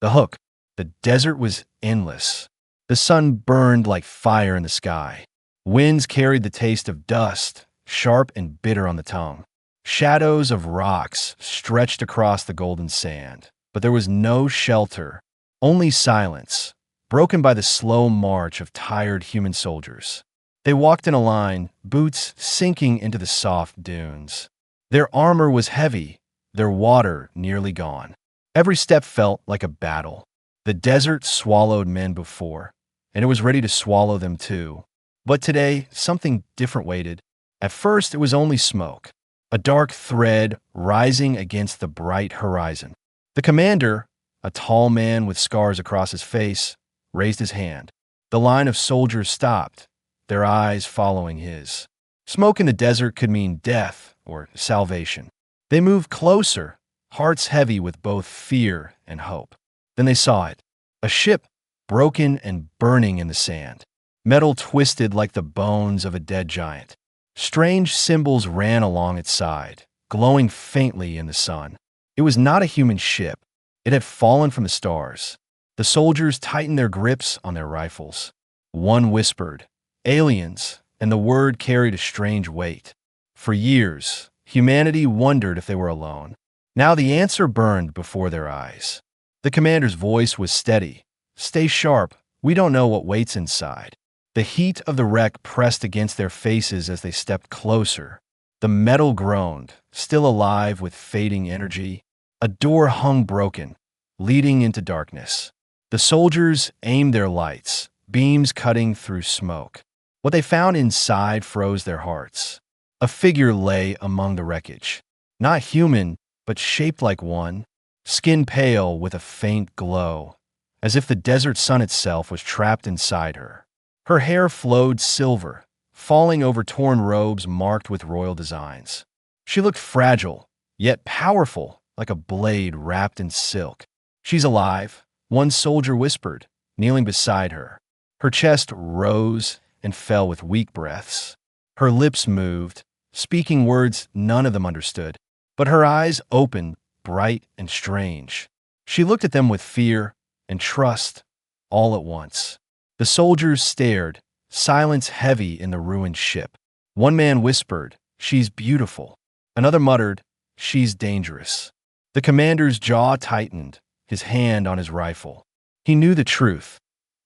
The hook. The desert was endless. The sun burned like fire in the sky. Winds carried the taste of dust, sharp and bitter on the tongue. Shadows of rocks stretched across the golden sand, but there was no shelter, only silence, broken by the slow march of tired human soldiers. They walked in a line, boots sinking into the soft dunes. Their armor was heavy, their water nearly gone. Every step felt like a battle. The desert swallowed men before, and it was ready to swallow them too. But today, something different waited. At first, it was only smoke, a dark thread rising against the bright horizon. The commander, a tall man with scars across his face, raised his hand. The line of soldiers stopped, their eyes following his. Smoke in the desert could mean death or salvation. They moved closer, hearts heavy with both fear and hope. Then they saw it, a ship broken and burning in the sand, metal twisted like the bones of a dead giant. Strange symbols ran along its side, glowing faintly in the sun. It was not a human ship. It had fallen from the stars. The soldiers tightened their grips on their rifles. One whispered, "Aliens," and the word carried a strange weight. For years, humanity wondered if they were alone. Now the answer burned before their eyes. The commander's voice was steady. "Stay sharp. We don't know what waits inside." The heat of the wreck pressed against their faces as they stepped closer. The metal groaned, still alive with fading energy. A door hung broken, leading into darkness. The soldiers aimed their lights, beams cutting through smoke. What they found inside froze their hearts. A figure lay among the wreckage. Not human, but shaped like one, skin pale with a faint glow, as if the desert sun itself was trapped inside her. Her hair flowed silver, falling over torn robes marked with royal designs. She looked fragile, yet powerful, like a blade wrapped in silk. "She's alive," one soldier whispered, kneeling beside her. Her chest rose and fell with weak breaths. Her lips moved, speaking words none of them understood, but her eyes opened, bright and strange. She looked at them with fear and trust all at once. The soldiers stared, silence heavy in the ruined ship. One man whispered, "She's beautiful." Another muttered, "She's dangerous." The commander's jaw tightened, his hand on his rifle. He knew the truth.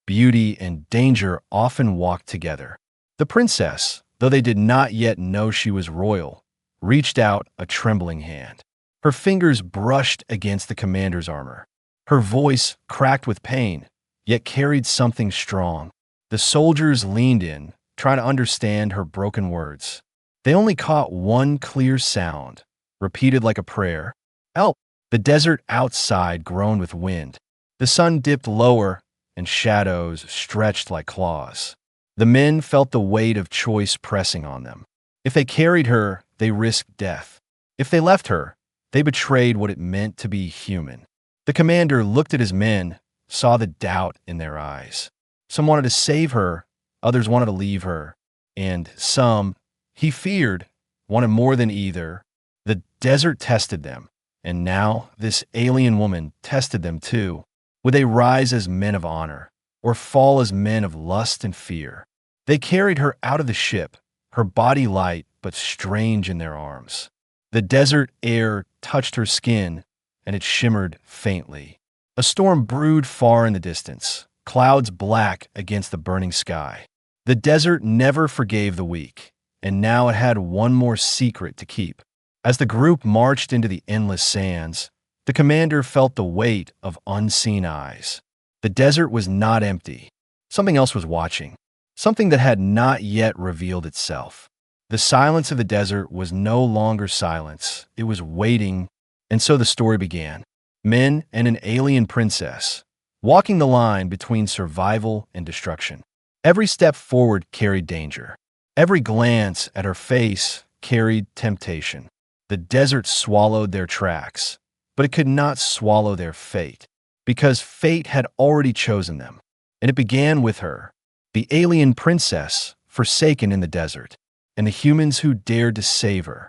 Beauty and danger often walked together. The princess, though they did not yet know she was royal, reached out a trembling hand. Her fingers brushed against the commander's armor. Her voice cracked with pain, yet carried something strong. The soldiers leaned in, trying to understand her broken words. They only caught one clear sound, repeated like a prayer. "Help!" The desert outside groaned with wind. The sun dipped lower, and shadows stretched like claws. The men felt the weight of choice pressing on them. If they carried her, they risked death. If they left her, they betrayed what it meant to be human. The commander looked at his men, saw the doubt in their eyes. Some wanted to save her, others wanted to leave her, and some, he feared, wanted more than either. The desert tested them, and now this alien woman tested them too. Would they rise as men of honor, or fall as men of lust and fear? They carried her out of the ship, her body light but strange in their arms. The desert air touched her skin, and it shimmered faintly. A storm brewed far in the distance, clouds black against the burning sky. The desert never forgave the weak, and now it had one more secret to keep. As the group marched into the endless sands, the commander felt the weight of unseen eyes. The desert was not empty. Something else was watching, something that had not yet revealed itself. The silence of the desert was no longer silence. It was waiting, and so the story began. Men and an alien princess, walking the line between survival and destruction. Every step forward carried danger. Every glance at her face carried temptation. The desert swallowed their tracks, but it could not swallow their fate, because fate had already chosen them. And it began with her, the alien princess forsaken in the desert, and the humans who dared to save her.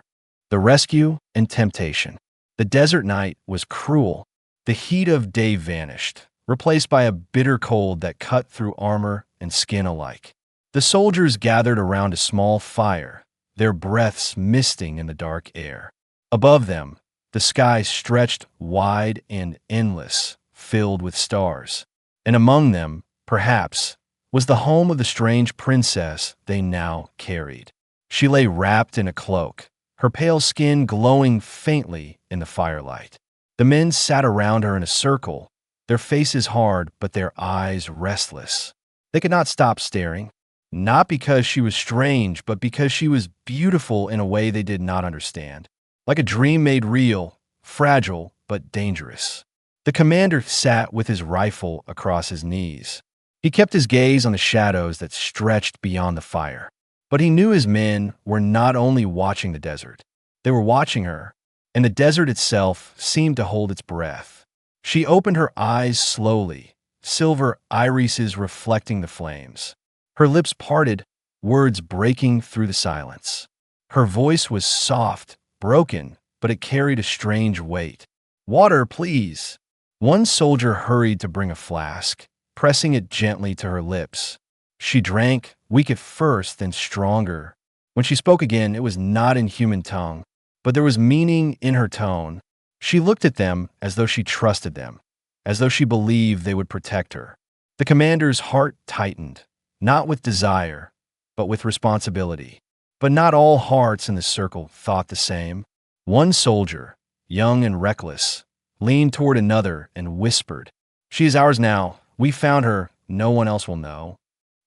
The rescue and temptation. The desert night was cruel. The heat of day vanished, replaced by a bitter cold that cut through armor and skin alike. The soldiers gathered around a small fire, their breaths misting in the dark air. Above them, the sky stretched wide and endless, filled with stars. And among them, perhaps, was the home of the strange princess they now carried. She lay wrapped in a cloak, her pale skin glowing faintly in the firelight. The men sat around her in a circle, their faces hard but their eyes restless. They could not stop staring, not because she was strange, but because she was beautiful in a way they did not understand. Like a dream made real, fragile but dangerous. The commander sat with his rifle across his knees. He kept his gaze on the shadows that stretched beyond the fire. But he knew his men were not only watching the desert. They were watching her, and the desert itself seemed to hold its breath. She opened her eyes slowly, silver irises reflecting the flames. Her lips parted, words breaking through the silence. Her voice was soft, broken, but it carried a strange weight. "Water, please." One soldier hurried to bring a flask, pressing it gently to her lips. She drank, weak at first, then stronger. When she spoke again, it was not in human tongue, but there was meaning in her tone. She looked at them as though she trusted them, as though she believed they would protect her. The commander's heart tightened, not with desire, but with responsibility. But not all hearts in the circle thought the same. One soldier, young and reckless, leaned toward another and whispered, "She is ours now. We found her. No one else will know."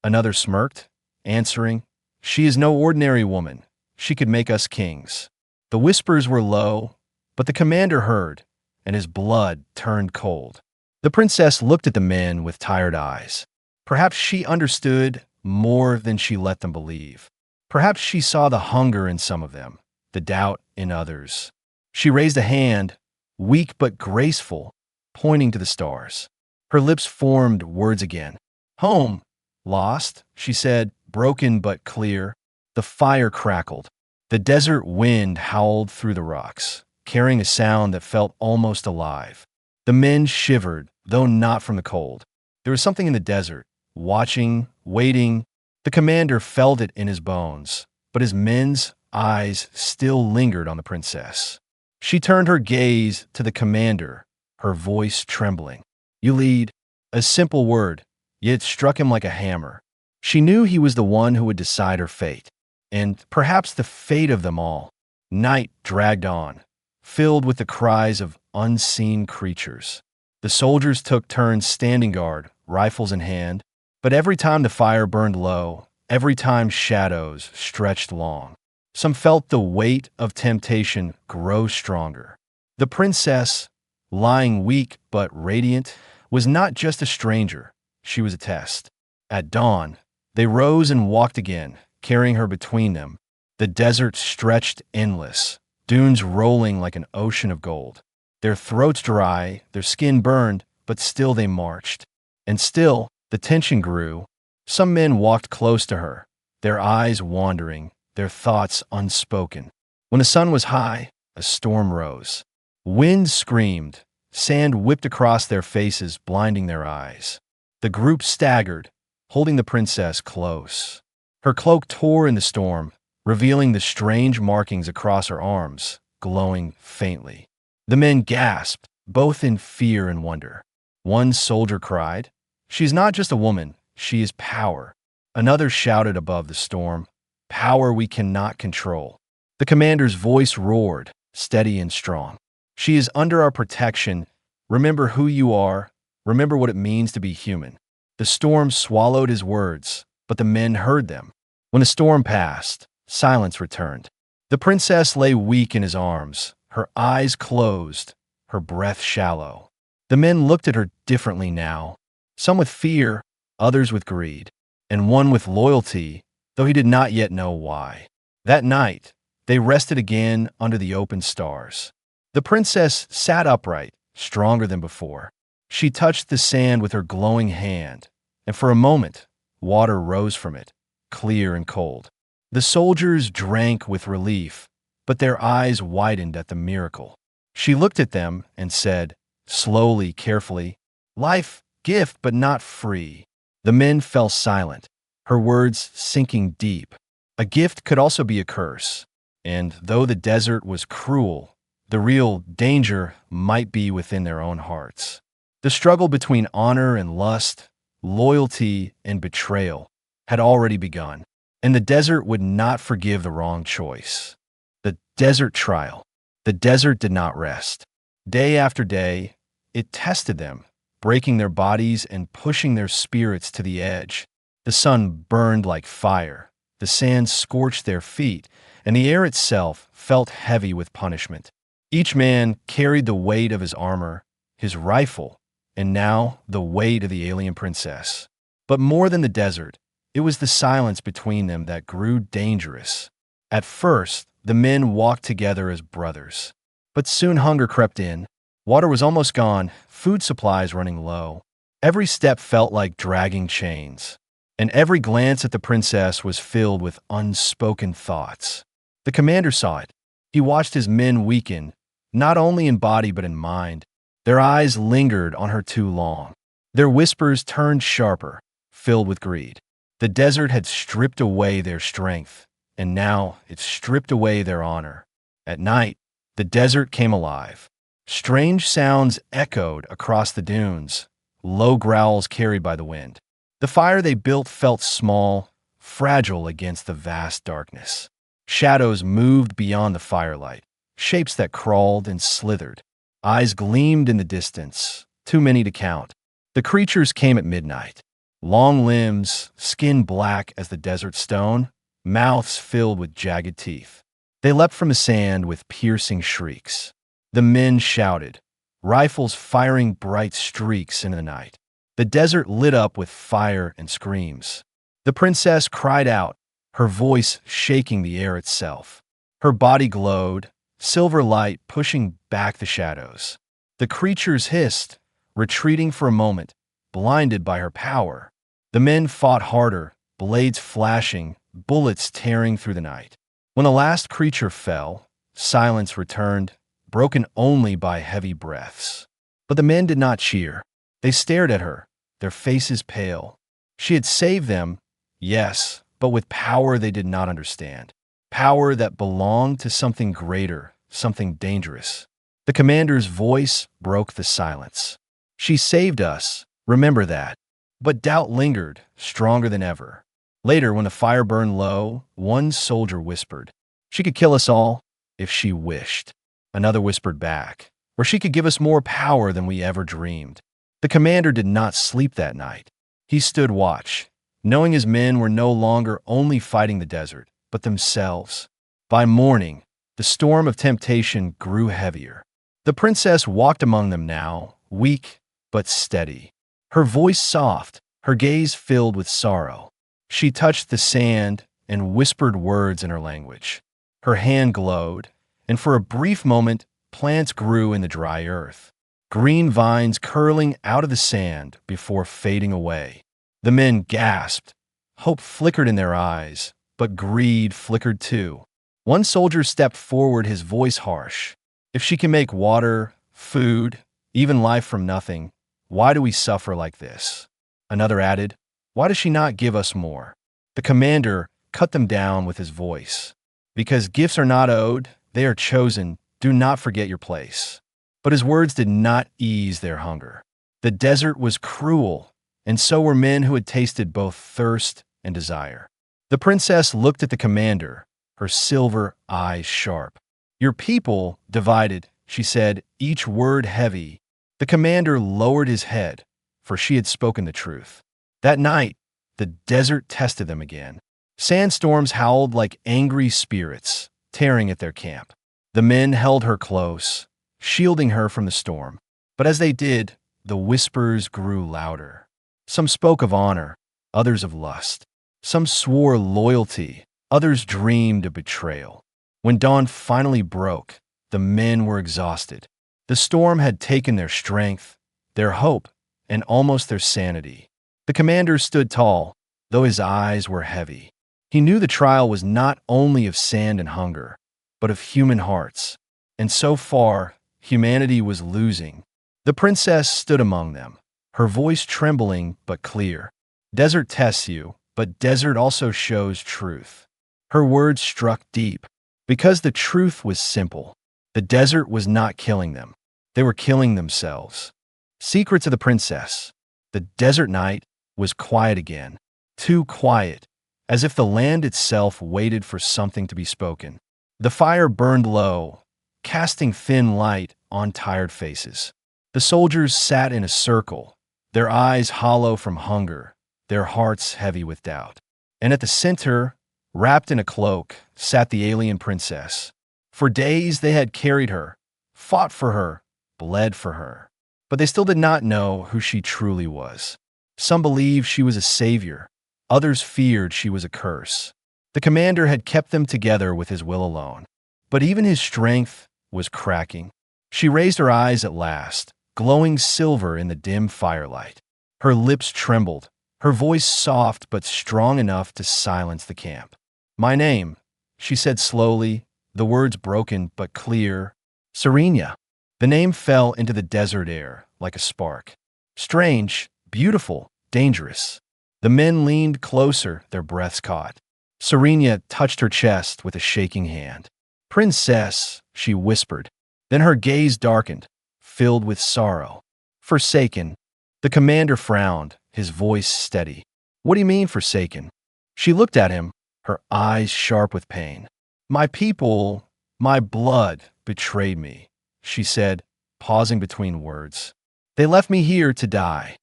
Another smirked, answering, "She is no ordinary woman. She could make us kings." The whispers were low, but the commander heard, and his blood turned cold. The princess looked at the men with tired eyes. Perhaps she understood more than she let them believe. Perhaps she saw the hunger in some of them, the doubt in others. She raised a hand, weak but graceful, pointing to the stars. Her lips formed words again. "Home. Lost," she said, broken but clear. The fire crackled. The desert wind howled through the rocks, carrying a sound that felt almost alive. The men shivered, though not from the cold. There was something in the desert, watching, waiting. The commander felt it in his bones, but his men's eyes still lingered on the princess. She turned her gaze to the commander, her voice trembling. "You lead." A simple word, yet it struck him like a hammer. She knew he was the one who would decide her fate, and perhaps the fate of them all. Night dragged on, filled with the cries of unseen creatures. The soldiers took turns standing guard, rifles in hand, but every time the fire burned low, every time shadows stretched long, some felt the weight of temptation grow stronger. The princess, lying weak but radiant, was not just a stranger, she was a test. At dawn, they rose and walked again, carrying her between them. The desert stretched endless, dunes rolling like an ocean of gold. Their throats dry, their skin burned, but still they marched. And still, the tension grew. Some men walked close to her, their eyes wandering, their thoughts unspoken. When the sun was high, a storm rose. Wind screamed, sand whipped across their faces, blinding their eyes. The group staggered, holding the princess close. Her cloak tore in the storm, revealing the strange markings across her arms, glowing faintly. The men gasped, both in fear and wonder. One soldier cried, "She's not just a woman, she is power." Another shouted above the storm, "Power we cannot control." The commander's voice roared, steady and strong. "She is under our protection. Remember who you are. Remember what it means to be human." The storm swallowed his words, but the men heard them. When the storm passed, silence returned. The princess lay weak in his arms, her eyes closed, her breath shallow. The men looked at her differently now, some with fear, others with greed, and one with loyalty, though he did not yet know why. That night, they rested again under the open stars. The princess sat upright, stronger than before. She touched the sand with her glowing hand, and for a moment, water rose from it, clear and cold. The soldiers drank with relief, but their eyes widened at the miracle. She looked at them and said, slowly, carefully. Life, gift, but not free. The men fell silent, her words sinking deep. A gift could also be a curse. And though the desert was cruel, the real danger might be within their own hearts. The struggle between honor and lust, loyalty and betrayal, had already begun, and the desert would not forgive the wrong choice. The desert trial. The desert did not rest. Day after day, it tested them, breaking their bodies and pushing their spirits to the edge. The sun burned like fire, the sand scorched their feet, and the air itself felt heavy with punishment. Each man carried the weight of his armor, his rifle, and now the weight of the alien princess. But more than the desert, it was the silence between them that grew dangerous. At first, the men walked together as brothers. But soon hunger crept in. Water was almost gone, food supplies running low. Every step felt like dragging chains, and every glance at the princess was filled with unspoken thoughts. The commander saw it. He watched his men weaken, not only in body but in mind. Their eyes lingered on her too long. Their whispers turned sharper, filled with greed. The desert had stripped away their strength, and now it stripped away their honor. At night, the desert came alive. Strange sounds echoed across the dunes, low growls carried by the wind. The fire they built felt small, fragile against the vast darkness. Shadows moved beyond the firelight, shapes that crawled and slithered. Eyes gleamed in the distance, too many to count. The creatures came at midnight. Long limbs, skin black as the desert stone, mouths filled with jagged teeth. They leapt from the sand with piercing shrieks. The men shouted, rifles firing bright streaks into the night. The desert lit up with fire and screams. The princess cried out, her voice shaking the air itself. Her body glowed, silver light pushing back the shadows. The creatures hissed, retreating for a moment, blinded by her power. The men fought harder, blades flashing, bullets tearing through the night. When the last creature fell, silence returned, broken only by heavy breaths. But the men did not cheer. They stared at her, their faces pale. She had saved them, yes, but with power they did not understand. Power that belonged to something greater, something dangerous. The commander's voice broke the silence. She saved us, remember that. But doubt lingered, stronger than ever. Later, when the fire burned low, one soldier whispered, "She could kill us all, if she wished." Another whispered back, "Or she could give us more power than we ever dreamed." The commander did not sleep that night. He stood watch, knowing his men were no longer only fighting the desert, but themselves. By morning, the storm of temptation grew heavier. The princess walked among them now, weak but steady. Her voice soft, her gaze filled with sorrow. She touched the sand and whispered words in her language. Her hand glowed, and for a brief moment, plants grew in the dry earth. Green vines curling out of the sand before fading away. The men gasped. Hope flickered in their eyes, but greed flickered too. One soldier stepped forward, his voice harsh. "If she can make water, food, even life from nothing, why do we suffer like this?" Another added, "Why does she not give us more?" The commander cut them down with his voice. "Because gifts are not owed, they are chosen. Do not forget your place." But his words did not ease their hunger. The desert was cruel, and so were men who had tasted both thirst and desire. The princess looked at the commander, her silver eyes sharp. "Your people divided," she said, each word heavy. The commander lowered his head, for she had spoken the truth. That night, the desert tested them again. Sandstorms howled like angry spirits, tearing at their camp. The men held her close, shielding her from the storm. But as they did, the whispers grew louder. Some spoke of honor, others of lust. Some swore loyalty, others dreamed of betrayal. When dawn finally broke, the men were exhausted. The storm had taken their strength, their hope, and almost their sanity. The commander stood tall, though his eyes were heavy. He knew the trial was not only of sand and hunger, but of human hearts. And so far, humanity was losing. The princess stood among them, her voice trembling but clear. Desert tests you, but desert also shows truth. Her words struck deep, because the truth was simple. The desert was not killing them. They were killing themselves. Secrets of the princess. The desert night was quiet again, too quiet, as if the land itself waited for something to be spoken. The fire burned low, casting thin light on tired faces. The soldiers sat in a circle, their eyes hollow from hunger, their hearts heavy with doubt. And at the center, wrapped in a cloak, sat the alien princess. For days they had carried her, fought for her, bled for her. But they still did not know who she truly was. Some believed she was a savior, others feared she was a curse. The commander had kept them together with his will alone. But even his strength was cracking. She raised her eyes at last, glowing silver in the dim firelight. Her lips trembled, her voice soft but strong enough to silence the camp. "My name," she said slowly, the words broken but clear. "Serenia." The name fell into the desert air like a spark. Strange, beautiful, dangerous. The men leaned closer, their breaths caught. Serenia touched her chest with a shaking hand. "Princess," she whispered. Then her gaze darkened, filled with sorrow. "Forsaken." The commander frowned, his voice steady. "What do you mean, forsaken?" She looked at him, her eyes sharp with pain. "My people, my blood, betrayed me," she said, pausing between words. "They left me here to die."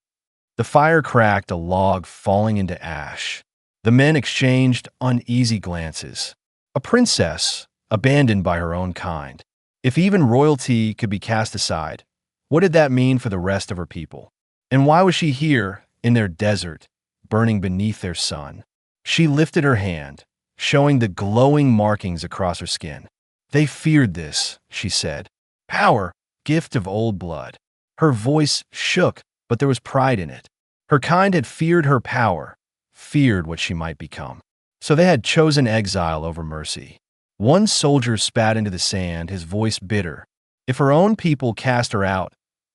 The fire cracked, a log falling into ash. The men exchanged uneasy glances. A princess, abandoned by her own kind. If even royalty could be cast aside, what did that mean for the rest of her people? And why was she here, in their desert, burning beneath their sun? She lifted her hand, showing the glowing markings across her skin. "They feared this," she said. "Power, gift of old blood." Her voice shook, but there was pride in it. Her kind had feared her power, feared what she might become. So they had chosen exile over mercy. One soldier spat into the sand, his voice bitter. "If her own people cast her out,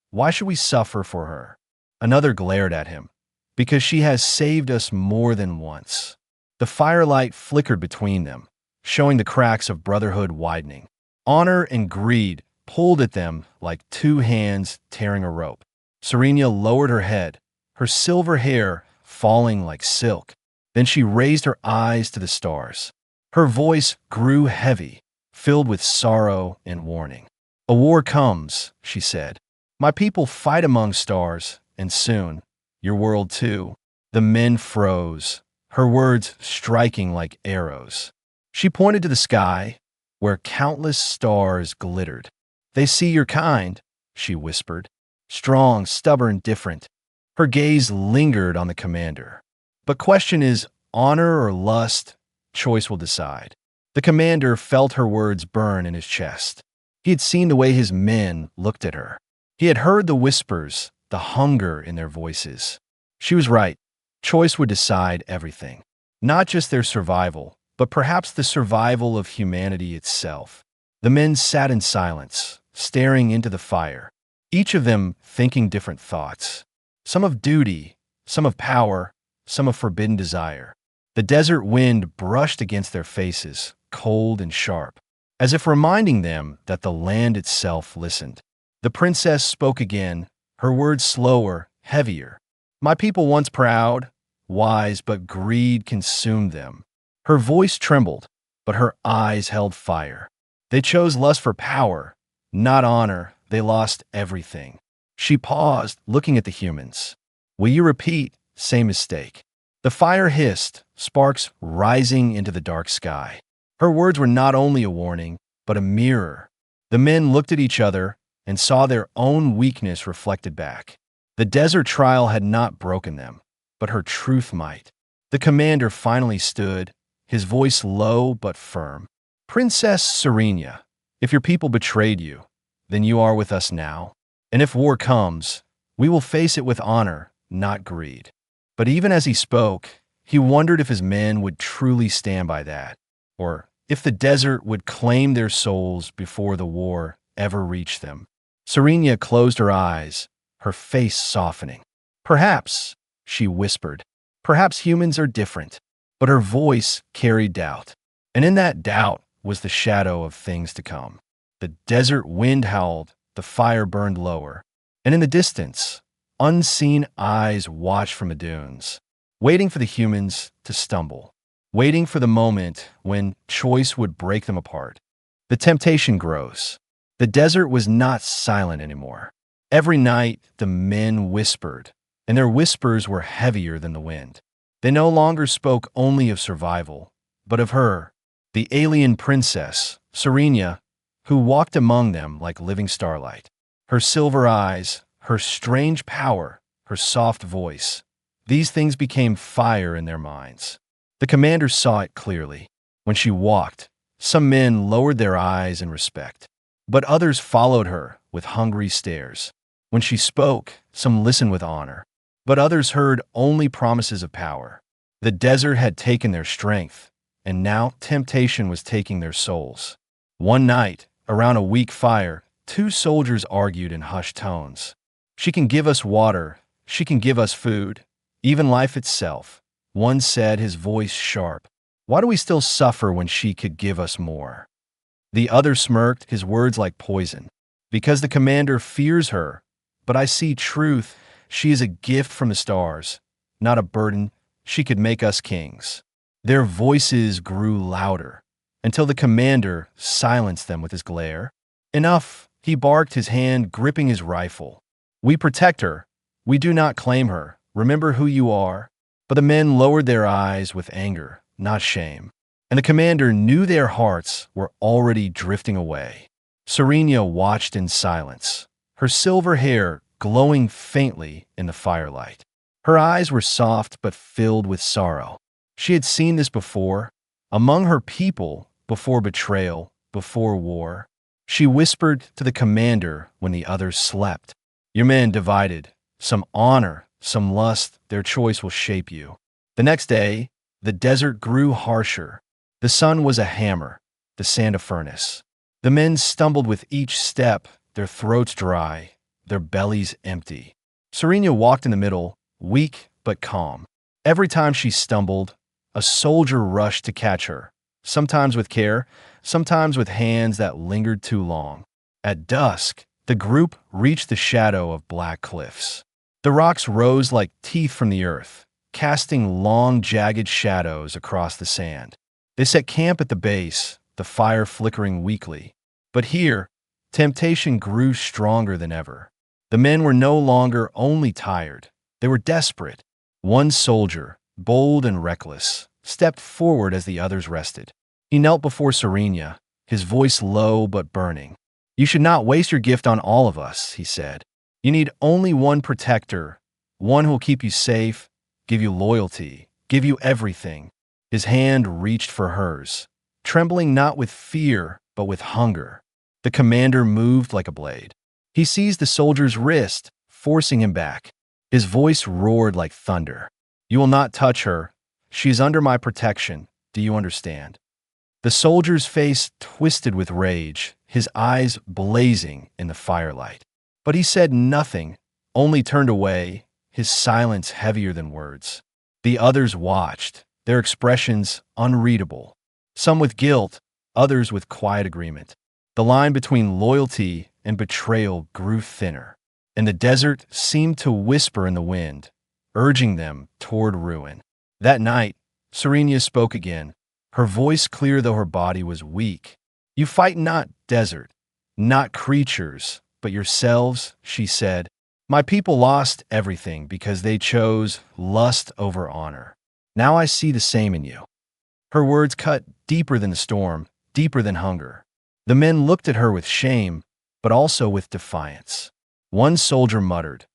why should we suffer for her?" Another glared at him. "Because she has saved us more than once." The firelight flickered between them, showing the cracks of brotherhood widening. Honor and greed pulled at them like two hands tearing a rope. Serenia lowered her head, her silver hair falling like silk. Then she raised her eyes to the stars. Her voice grew heavy, filled with sorrow and warning. "A war comes," she said. "My people fight among stars, and soon, your world too." The men froze, her words striking like arrows. She pointed to the sky, where countless stars glittered. "They see your kind," she whispered. "Strong, stubborn, different." Her gaze lingered on the commander. "But question is, honor or lust? Choice will decide." The commander felt her words burn in his chest. He had seen the way his men looked at her. He had heard the whispers, the hunger in their voices. She was right. Choice would decide everything. Not just their survival, but perhaps the survival of humanity itself. The men sat in silence, staring into the fire, each of them thinking different thoughts. Some of duty, some of power, some of forbidden desire. The desert wind brushed against their faces, cold and sharp, as if reminding them that the land itself listened. The princess spoke again, her words slower, heavier. "My people once proud, wise, but greed consumed them." Her voice trembled, but her eyes held fire. "They chose lust for power, not honor. They lost everything." She paused, looking at the humans. "Will you repeat? Same mistake." The fire hissed, sparks rising into the dark sky. Her words were not only a warning, but a mirror. The men looked at each other and saw their own weakness reflected back. The desert trial had not broken them, but her truth might. The commander finally stood, his voice low but firm. "Princess Serenia, if your people betrayed you, then you are with us now. And if war comes, we will face it with honor, not greed." But even as he spoke, he wondered if his men would truly stand by that, or if the desert would claim their souls before the war ever reached them. Serenia closed her eyes, her face softening. Perhaps, she whispered, perhaps humans are different. But her voice carried doubt. And in that doubt was the shadow of things to come. The desert wind howled, the fire burned lower. And in the distance, unseen eyes watched from the dunes, waiting for the humans to stumble, waiting for the moment when choice would break them apart. The temptation grows. The desert was not silent anymore. Every night, the men whispered, and their whispers were heavier than the wind. They no longer spoke only of survival, but of her, the alien princess, Serenia, who walked among them like living starlight. Her silver eyes, her strange power, her soft voice, these things became fire in their minds. The commander saw it clearly. When she walked, some men lowered their eyes in respect, but others followed her with hungry stares. When she spoke, some listened with honor, but others heard only promises of power. The desert had taken their strength, and now temptation was taking their souls. One night, around a weak fire, two soldiers argued in hushed tones. She can give us water, she can give us food, even life itself. One said, his voice sharp, why do we still suffer when she could give us more? The other smirked, his words like poison. Because the commander fears her, but I see truth. She is a gift from the stars, not a burden. She could make us kings. Their voices grew louder, until the commander silenced them with his glare. Enough, he barked, his hand gripping his rifle. We protect her. We do not claim her. Remember who you are. But the men lowered their eyes with anger, not shame. And the commander knew their hearts were already drifting away. Serenia watched in silence, her silver hair glowing faintly in the firelight. Her eyes were soft but filled with sorrow. She had seen this before, among her people, before betrayal, before war. She whispered to the commander when the others slept. Your men divided, some honor, some lust, their choice will shape you. The next day, the desert grew harsher. The sun was a hammer, the sand a furnace. The men stumbled with each step, their throats dry, their bellies empty. Serenia walked in the middle, weak but calm. Every time she stumbled, a soldier rushed to catch her, sometimes with care, sometimes with hands that lingered too long. At dusk, the group reached the shadow of black cliffs. The rocks rose like teeth from the earth, casting long, jagged shadows across the sand. They set camp at the base, the fire flickering weakly. But here, temptation grew stronger than ever. The men were no longer only tired, they were desperate. One soldier, bold and reckless, stepped forward as the others rested. He knelt before Serenia, his voice low but burning. You should not waste your gift on all of us, he said. You need only one protector, one who will keep you safe, give you loyalty, give you everything. His hand reached for hers, trembling not with fear, but with hunger. The commander moved like a blade. He seized the soldier's wrist, forcing him back. His voice roared like thunder. You will not touch her. She is under my protection. Do you understand? The soldier's face twisted with rage, his eyes blazing in the firelight. But he said nothing, only turned away, his silence heavier than words. The others watched, their expressions unreadable, some with guilt, others with quiet agreement. The line between loyalty and betrayal grew thinner, and the desert seemed to whisper in the wind, urging them toward ruin. That night, Serenia spoke again, her voice clear though her body was weak. You fight not desert, not creatures, but yourselves, she said. My people lost everything because they chose lust over honor. Now I see the same in you. Her words cut deeper than the storm, deeper than hunger. The men looked at her with shame, but also with defiance. One soldier muttered,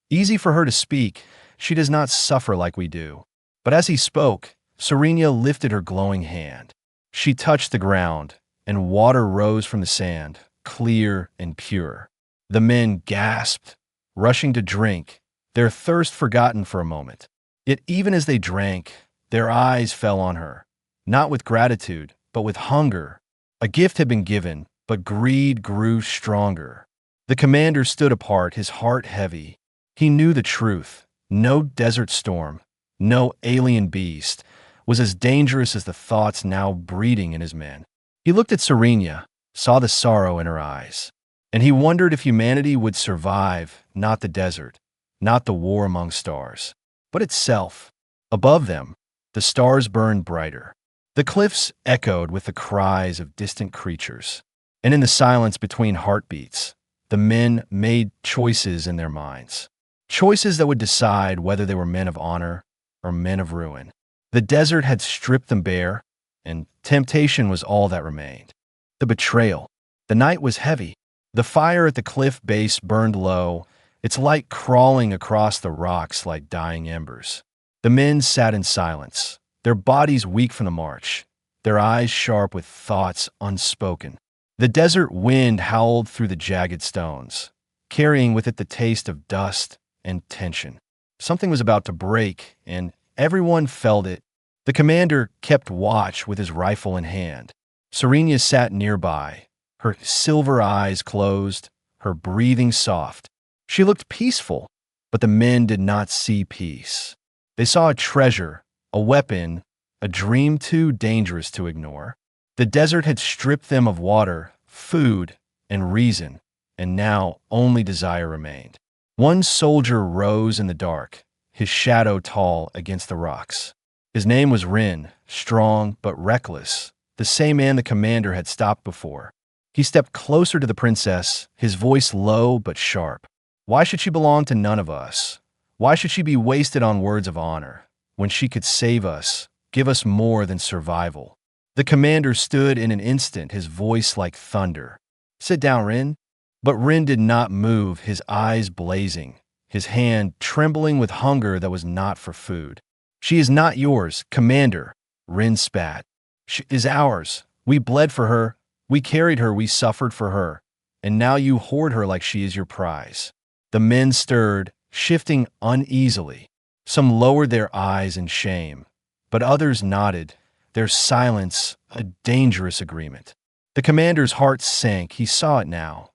Easy for her to speak, she does not suffer like we do. But as he spoke, Serenia lifted her glowing hand. She touched the ground, and water rose from the sand, clear and pure. The men gasped, rushing to drink, their thirst forgotten for a moment. Yet even as they drank, their eyes fell on her, not with gratitude, but with hunger. A gift had been given, but greed grew stronger. The commander stood apart, his heart heavy. He knew the truth. No desert storm, no alien beast, was as dangerous as the thoughts now breeding in his men. He looked at Serena, saw the sorrow in her eyes, and he wondered if humanity would survive, not the desert, not the war among stars, but itself. Above them, the stars burned brighter. The cliffs echoed with the cries of distant creatures, and in the silence between heartbeats, the men made choices in their minds. Choices that would decide whether they were men of honor or men of ruin. The desert had stripped them bare, and temptation was all that remained. The betrayal. The night was heavy. The fire at the cliff base burned low, its light crawling across the rocks like dying embers. The men sat in silence, their bodies weak from the march, their eyes sharp with thoughts unspoken. The desert wind howled through the jagged stones, carrying with it the taste of dust and tension. Something was about to break, and everyone felt it. The commander kept watch with his rifle in hand. Serena sat nearby, her silver eyes closed, her breathing soft. She looked peaceful, but the men did not see peace. They saw a treasure, a weapon, a dream too dangerous to ignore. The desert had stripped them of water, food, and reason, and now only desire remained. One soldier rose in the dark, his shadow tall against the rocks. His name was Rin, strong but reckless, the same man the commander had stopped before. He stepped closer to the princess, his voice low but sharp. Why should she belong to none of us? Why should she be wasted on words of honor, when she could save us, give us more than survival? The commander stood in an instant, his voice like thunder. Sit down, Rin. But Rin did not move, his eyes blazing, his hand trembling with hunger that was not for food. She is not yours, Commander, Rin spat. She is ours. We bled for her. We carried her. We suffered for her. And now you hoard her like she is your prize. The men stirred, shifting uneasily. Some lowered their eyes in shame, but others nodded, their silence a dangerous agreement. The commander's heart sank. He saw it now.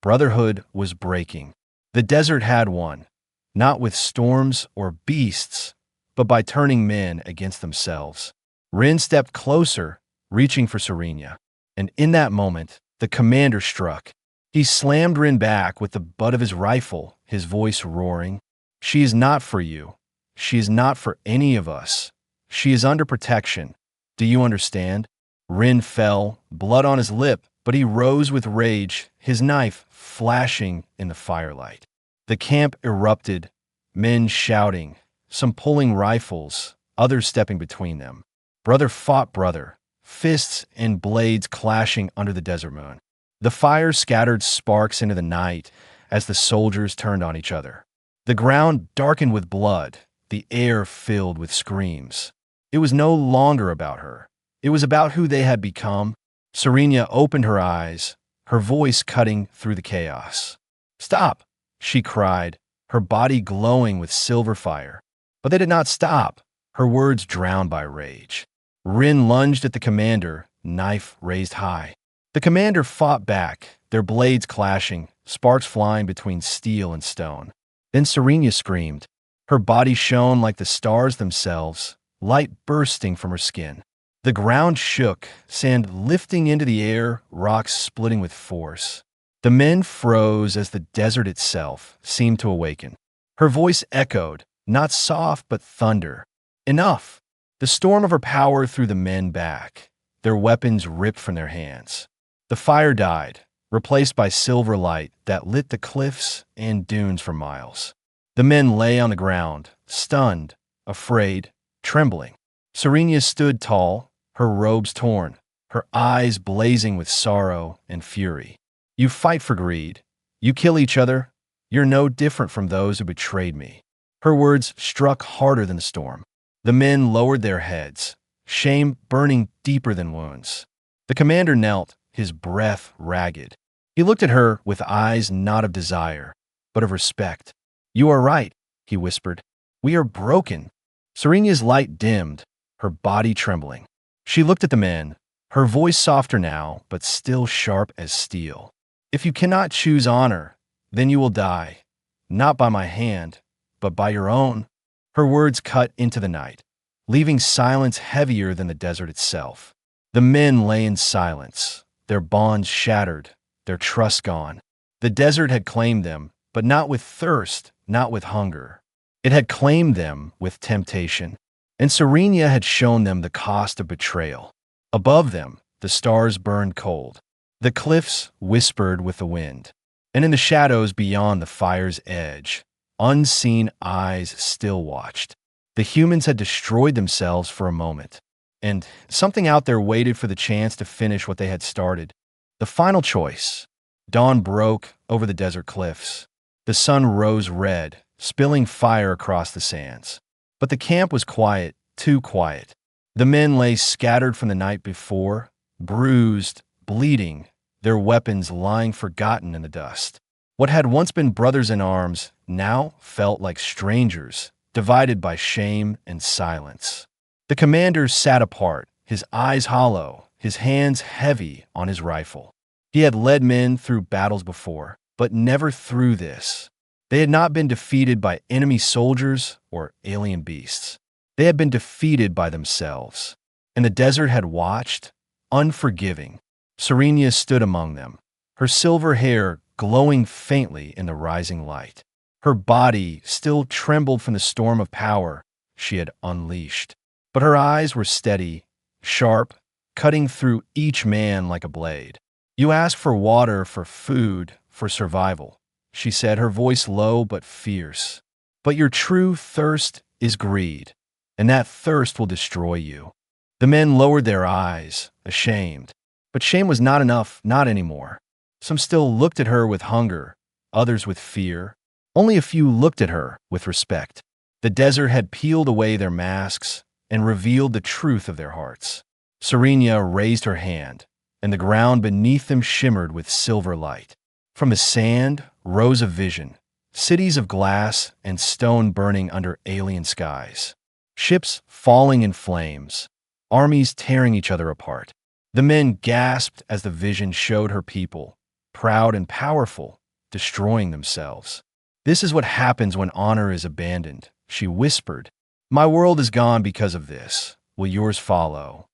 Brotherhood was breaking. The desert had won, not with storms or beasts, but by turning men against themselves. Rin stepped closer, reaching for Serena, and in that moment, the commander struck. He slammed Rin back with the butt of his rifle, his voice roaring. She is not for you. She is not for any of us. She is under protection. Do you understand? Rin fell, blood on his lip, but he rose with rage, his knife flashing in the firelight. The camp erupted, men shouting, some pulling rifles, others stepping between them. Brother fought brother, fists and blades clashing under the desert moon. The fire scattered sparks into the night as the soldiers turned on each other. The ground darkened with blood, the air filled with screams. It was no longer about her. It was about who they had become. Serena opened her eyes, her voice cutting through the chaos. Stop, she cried, her body glowing with silver fire. But they did not stop, her words drowned by rage. Rin lunged at the commander, knife raised high. The commander fought back, their blades clashing, sparks flying between steel and stone. Then Serena screamed. Her body shone like the stars themselves, light bursting from her skin. The ground shook, sand lifting into the air, rocks splitting with force. The men froze as the desert itself seemed to awaken. Her voice echoed, not soft but thunder. Enough! The storm of her power threw the men back, their weapons ripped from their hands. The fire died, replaced by silver light that lit the cliffs and dunes for miles. The men lay on the ground, stunned, afraid, trembling. Serena stood tall, her robes torn, her eyes blazing with sorrow and fury. You fight for greed. You kill each other. You're no different from those who betrayed me. Her words struck harder than the storm. The men lowered their heads, shame burning deeper than wounds. The commander knelt, his breath ragged. He looked at her with eyes not of desire, but of respect. You are right, he whispered. We are broken. Serena's light dimmed, her body trembling. She looked at the men, her voice softer now, but still sharp as steel. If you cannot choose honor, then you will die, not by my hand, but by your own." Her words cut into the night, leaving silence heavier than the desert itself. The men lay in silence, their bonds shattered, their trust gone. The desert had claimed them, but not with thirst, not with hunger. It had claimed them with temptation, and Serenia had shown them the cost of betrayal. Above them, the stars burned cold. The cliffs whispered with the wind, and in the shadows beyond the fire's edge, unseen eyes still watched. The humans had destroyed themselves for a moment, and something out there waited for the chance to finish what they had started. The final choice. Dawn broke over the desert cliffs. The sun rose red, spilling fire across the sands. But the camp was quiet, too quiet. The men lay scattered from the night before, bruised, bleeding, their weapons lying forgotten in the dust. What had once been brothers in arms now felt like strangers, divided by shame and silence. The commander sat apart, his eyes hollow, his hands heavy on his rifle. He had led men through battles before, but never through this. They had not been defeated by enemy soldiers or alien beasts. They had been defeated by themselves. And the desert had watched, unforgiving. Serenia stood among them, her silver hair glowing faintly in the rising light. Her body still trembled from the storm of power she had unleashed. But her eyes were steady, sharp, cutting through each man like a blade. "You ask for water, for food, for survival," she said, her voice low but fierce. "But your true thirst is greed, and that thirst will destroy you." The men lowered their eyes, ashamed. But shame was not enough, not anymore. Some still looked at her with hunger, others with fear. Only a few looked at her with respect. The desert had peeled away their masks and revealed the truth of their hearts. Serenia raised her hand, and the ground beneath them shimmered with silver light. From the sand rose a vision, cities of glass and stone burning under alien skies, ships falling in flames, armies tearing each other apart. The men gasped as the vision showed her people, proud and powerful, destroying themselves. "This is what happens when honor is abandoned," she whispered. "My world is gone because of this. Will yours follow?"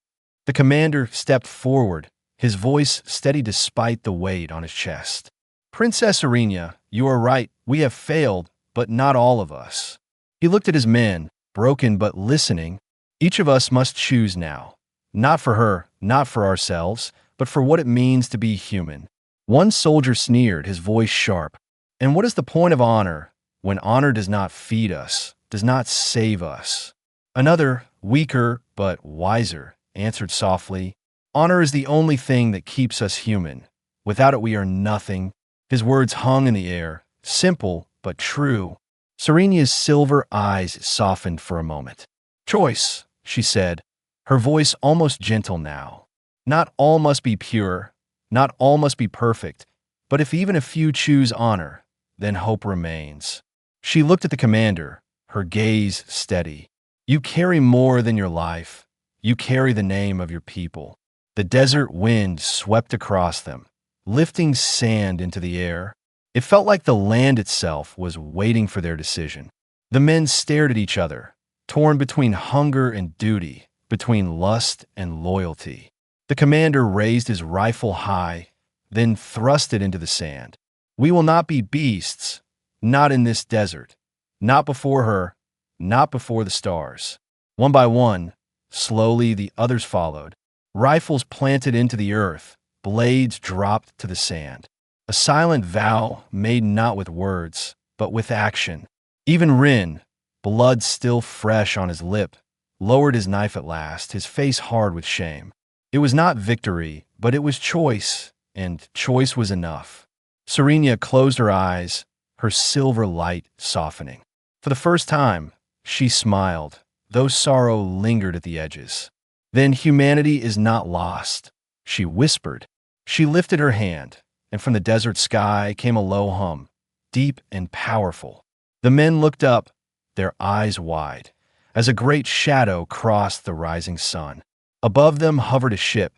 The commander stepped forward, his voice steady despite the weight on his chest. "Princess Serenia, you are right. We have failed, but not all of us." He looked at his men, broken but listening. "Each of us must choose now. Not for her, not for ourselves, but for what it means to be human." One soldier sneered, his voice sharp. "And what is the point of honor when honor does not feed us, does not save us?" Another, weaker but wiser, answered softly, "Honor is the only thing that keeps us human. Without it we are nothing." His words hung in the air, simple but true. Serenia's silver eyes softened for a moment. "Choice," she said, her voice almost gentle now. "Not all must be pure, not all must be perfect, but if even a few choose honor, then hope remains." She looked at the commander, her gaze steady. "You carry more than your life. You carry the name of your people." The desert wind swept across them, lifting sand into the air. It felt like the land itself was waiting for their decision. The men stared at each other, torn between hunger and duty, between lust and loyalty. The commander raised his rifle high, then thrust it into the sand. "We will not be beasts, not in this desert, not before her, not before the stars." One by one, slowly the others followed, rifles planted into the earth, blades dropped to the sand. A silent vow made not with words, but with action. Even Rin, blood still fresh on his lip, lowered his knife at last, his face hard with shame. It was not victory, but it was choice, and choice was enough. Serenia closed her eyes, her silver light softening. For the first time, she smiled, though sorrow lingered at the edges. "Then humanity is not lost," she whispered. She lifted her hand, and from the desert sky came a low hum, deep and powerful. The men looked up, their eyes wide, as a great shadow crossed the rising sun. Above them hovered a ship,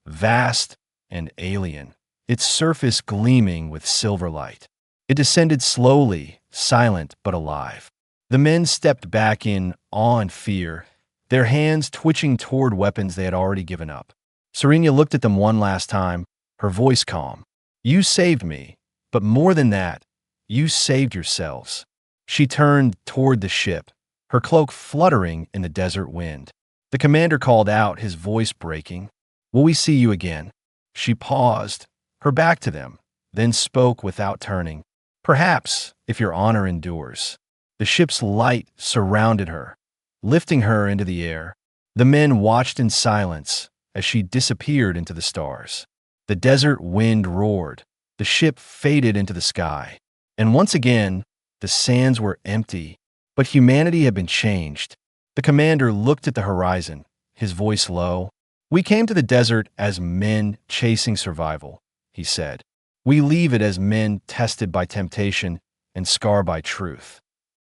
vast and alien, its surface gleaming with silver light. It descended slowly, silent but alive. The men stepped back in awe and fear, their hands twitching toward weapons they had already given up. Serena looked at them one last time, her voice calm. You saved me, but more than that, you saved yourselves. She turned toward the ship, her cloak fluttering in the desert wind. The commander called out, his voice breaking. Will we see you again? She paused, her back to them, then spoke without turning. Perhaps, if your honor endures. The ship's light surrounded her, lifting her into the air. The men watched in silence as she disappeared into the stars. The desert wind roared. The ship faded into the sky. And once again, the sands were empty, but humanity had been changed. The commander looked at the horizon, his voice low. We came to the desert as men chasing survival, he said. We leave it as men tested by temptation and scarred by truth.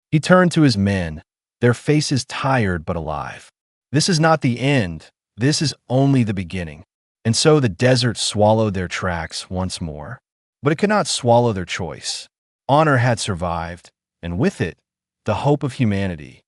He turned to his men, their faces tired but alive. This is not the end. This is only the beginning. And so the desert swallowed their tracks once more. But it could not swallow their choice. Honor had survived, and with it, the hope of humanity.